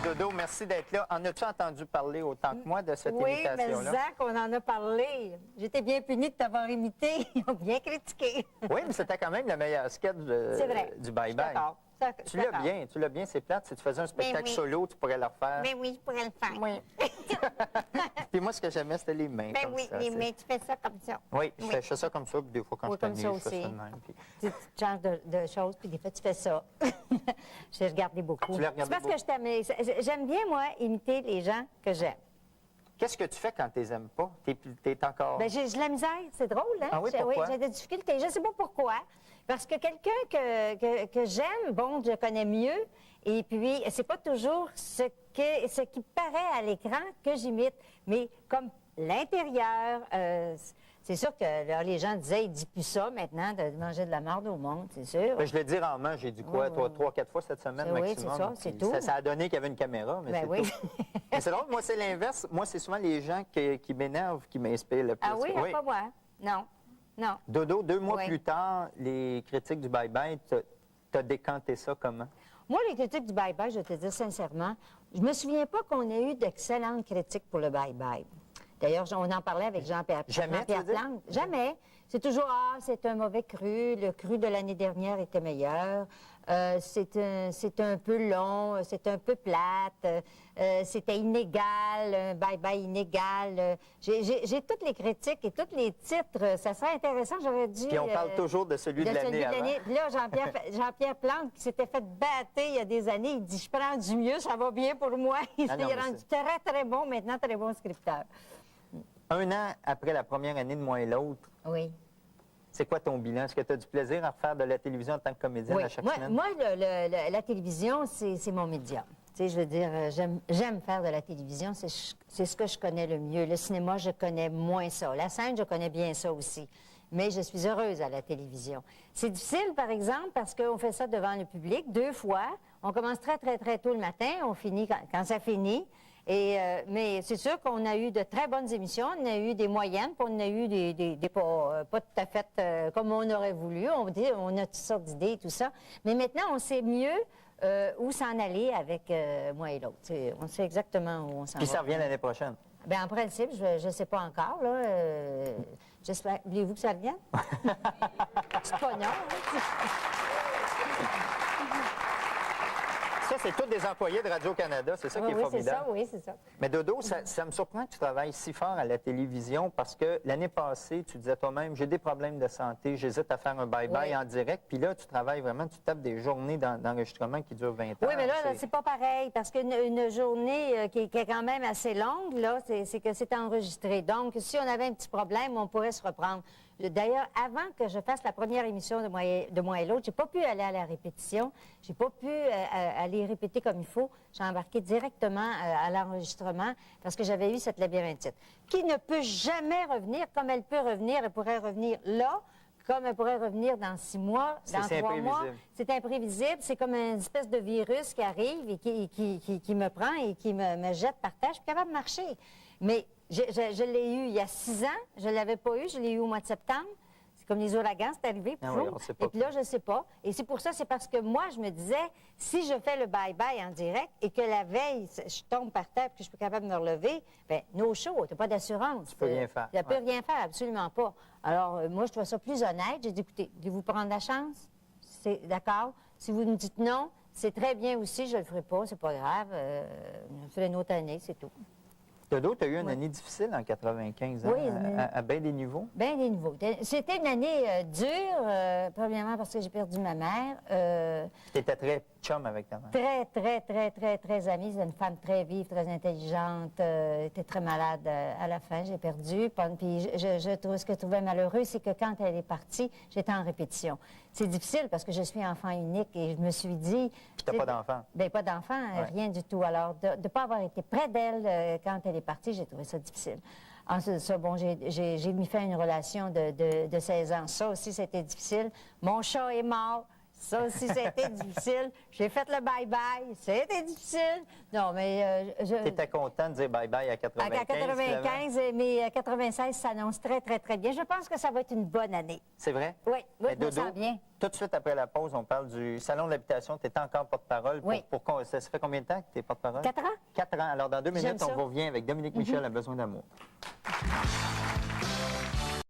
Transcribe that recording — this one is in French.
Dodo, merci d'être là. En as-tu entendu parler autant que moi de cette Oui, imitation-là? mais Zach, on en a parlé. J'étais bien punie de t'avoir imité. Ils ont bien critiqué. Oui, mais c'était quand même le meilleur sketch C'est vrai. du bye-bye. D'accord. Tu l'as bien, c'est plate. Si tu faisais un spectacle oui. solo, tu pourrais le refaire. Ben oui, je pourrais le faire. Oui. Puis moi, ce que j'aimais, c'était les mains. Ben comme oui, ça, les c'est- mains, tu fais ça comme ça. Oui, je fais ça comme ça, puis des fois, quand Oui, je comme t'amuse, ça je fais ça aussi. de même. Puis... Tu changes de choses, puis des fois, tu fais ça. J'ai regardé beaucoup. Tu l'as regardé C'est parce que je t'aime. J'aime bien, moi, imiter les gens que j'aime. Qu'est-ce que tu fais quand tu les aimes pas? T'es encore... Ben, j'ai de la misère, c'est drôle, hein? Ah oui, pourquoi? J'ai des difficultés. Je ne sais pas pourquoi. Parce que quelqu'un que j'aime, bon, je connais mieux, et puis c'est pas toujours ce qui paraît à l'écran que j'imite, mais comme l'intérieur, c'est sûr que là, les gens disaient, il dit plus ça maintenant, de manger de la marde au monde, c'est sûr. Ben, je l'ai dit rarement, j'ai dit quoi, Oui, oui. 3-4 fois cette semaine Oui, maximum. c'est ça, c'est Puis tout. Ça a donné qu'il y avait une caméra, mais Ben c'est oui. tout. Mais c'est drôle, moi, c'est l'inverse. Moi, c'est souvent les gens qui m'énervent qui m'inspirent le plus. Ah oui, pas moi. Non, non. Dodo, 2 mois Oui. plus tard, les critiques du bye-bye, t'as décanté ça comment? Moi, les critiques du bye-bye, je vais te dire sincèrement, je me souviens pas qu'on ait eu d'excellentes critiques pour le bye-bye. D'ailleurs, on en parlait avec Jean-Pierre Jamais, tu veux dire? Plante. Jamais. C'est toujours, c'est un mauvais cru. Le cru de l'année dernière était meilleur. C'est un peu long, c'est un peu plate. C'était inégal, un bye-bye inégal. J'ai toutes les critiques et tous les titres. Ça serait intéressant, j'aurais dû... Puis on parle toujours de celui de l'année avant. Puis là, Jean-Pierre Plante, qui s'était fait battre il y a des années, il dit, je prends du mieux, ça va bien pour moi. Il Ah non, est mais rendu c'est- très, très bon, maintenant très bon scripteur. 1 an après la première année de Moi et l'autre, Oui. c'est quoi ton bilan? Est-ce que tu as du plaisir à refaire de la télévision en tant que comédienne Oui. à chaque Moi, semaine? la télévision, c'est mon médium. Tu sais, je veux dire, j'aime faire de la télévision, c'est ce que je connais le mieux. Le cinéma, je connais moins ça. La scène, je connais bien ça aussi. Mais je suis heureuse à la télévision. C'est difficile, par exemple, parce qu'on fait ça devant le public 2 fois. On commence très, très, très tôt le matin, on finit quand ça finit. Mais c'est sûr qu'on a eu de très bonnes émissions, on a eu des moyennes, puis on a eu des pas tout à fait comme on aurait voulu. On a toutes sortes d'idées et tout ça. Mais maintenant, on sait mieux où s'en aller avec moi et l'autre. On sait exactement où on s'en va. Puis ça revient l'année prochaine. Bien, en principe, je ne sais pas encore. Là, j'espère. Voulez-vous que ça revienne? C'est pas non. Hein? Ça, c'est tous des employés de Radio-Canada. C'est ça qui est Oui, c'est formidable. ça, oui, c'est ça. Mais Dodo, ça me surprend que tu travailles si fort à la télévision parce que l'année passée, tu disais toi-même, j'ai des problèmes de santé, j'hésite à faire un bye-bye Oui. en direct. Puis là, tu travailles vraiment, tu tapes des journées d'enregistrement qui durent 20 ans. Oui, mais là, c'est pas pareil, parce qu'une journée qui est quand même assez longue, là, c'est que c'est enregistré. Donc, si on avait un petit problème, on pourrait se reprendre. D'ailleurs, avant que je fasse la première émission de Moi et l'autre, j'ai pas pu aller à la répétition, j'ai pas pu aller répéter comme il faut. J'ai embarqué directement à l'enregistrement parce que j'avais eu cette labyrintite, qui ne peut jamais revenir comme elle peut revenir. Elle pourrait revenir là, comme elle pourrait revenir dans 6 mois, dans 3 mois. C'est imprévisible. C'est comme une espèce de virus qui arrive et qui me prend et qui me jette par terre. Je suis capable de marcher. Mais je l'ai eu il y a 6 ans. Je ne l'avais pas eu. Je l'ai eu au mois de septembre. C'est comme les ouragans, c'est arrivé. Ah oui, on sait pas. Et puis là, je ne sais pas. Et c'est pour ça, c'est parce que moi, je me disais, si je fais le bye-bye en direct et que la veille, je tombe par terre et que je suis pas capable de me relever, bien, no show, tu n'as pas d'assurance. Tu peux rien faire. Tu ne peux rien faire, absolument pas. Alors, moi, je trouve ça plus honnête. J'ai dit, écoutez, voulez-vous prendre la chance? C'est d'accord. Si vous me dites non, c'est très bien aussi, je ne le ferai pas, c'est pas grave. Je ferai une autre année, c'est tout. Dodo, tu as eu une année difficile en 95 ans, Oui, à bien des niveaux. Bien des niveaux. C'était une année dure, premièrement parce que j'ai perdu ma mère. Tu étais très chum avec ta mère. Très, très, très, très, très amie. C'est une femme très vive, très intelligente. Était très malade à la fin. J'ai perdu. Puis ce que je trouvais malheureux, c'est que quand elle est partie, j'étais en répétition. C'est difficile parce que je suis enfant unique et je me suis dit... Puis tu n'as pas d'enfant. Bien, pas d'enfant, rien du tout. Alors, de ne pas avoir été près d'elle quand elle est partie, j'ai trouvé ça difficile. Ensuite de ça, bon, j'ai mis fin à une relation de 16 ans. Ça aussi, c'était difficile. Mon chat est mort. Ça aussi, ça a été difficile. J'ai fait le bye-bye. C'était difficile. Non, mais Tu étais content de dire bye-bye à 95? à 95, mais 96 s'annonce très, très, très bien. Je pense que ça va être une bonne année. C'est vrai? Oui, Mais je me Dodo, sens bien. tout de suite après la pause, on parle du Salon de l'habitation. Tu étais encore porte-parole. Oui. Ça fait combien de temps que tu es porte-parole? 4 ans. 4 ans. Alors, dans 2 minutes, J'aime on ça. revient avec Dominique Michel a besoin d'amour.